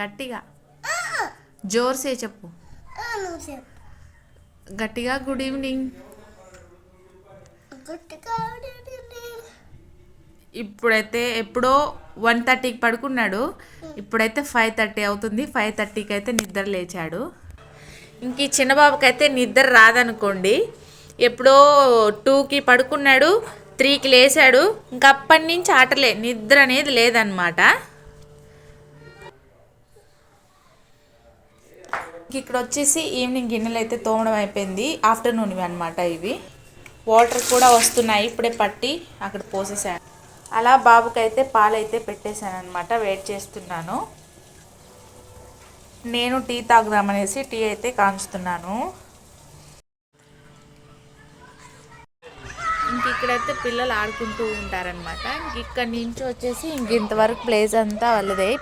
గట్టిగా జోర్సే చెప్పు. గట్టిగా గుడ్ ఈవినింగ్. ఇప్పుడైతే ఎప్పుడో 1:30కి పడుకున్నాడు. ఇప్పుడైతే 5:30 అవుతుంది. 5:30కి అయితే నిద్ర లేచాడు. ఇంక ఈ చిన్నబాబుకైతే నిద్ర రాదనుకోండి. ఎప్పుడో 2కి పడుకున్నాడు, 3కి లేచాడు. ఇంక అప్పటి నుంచి ఆటలే, నిద్ర అనేది లేదనమాట. ఇక్కడ వచ్చేసి ఈవినింగ్ గిన్నెలు అయితే తోమడం అయిపోయింది. ఆఫ్టర్నూన్వి అనమాట ఇవి. వాటర్ కూడా వస్తున్నాయి, ఇప్పుడే పట్టి అక్కడ పోసేసాను. అలా బాబుకైతే పాలైతే పెట్టేశాను అనమాట. వెయిట్ చేస్తున్నాను. నేను టీ తాగుదామనేసి టీ అయితే కాంచుతున్నాను. ఇంక ఇక్కడైతే పిల్లలు ఆడుకుంటూ ఉంటారనమాట. ఇంక ఇక్కడ నుంచి వచ్చేసి ఇంతవరకు ప్లేస్ అంతా వాళ్ళదే.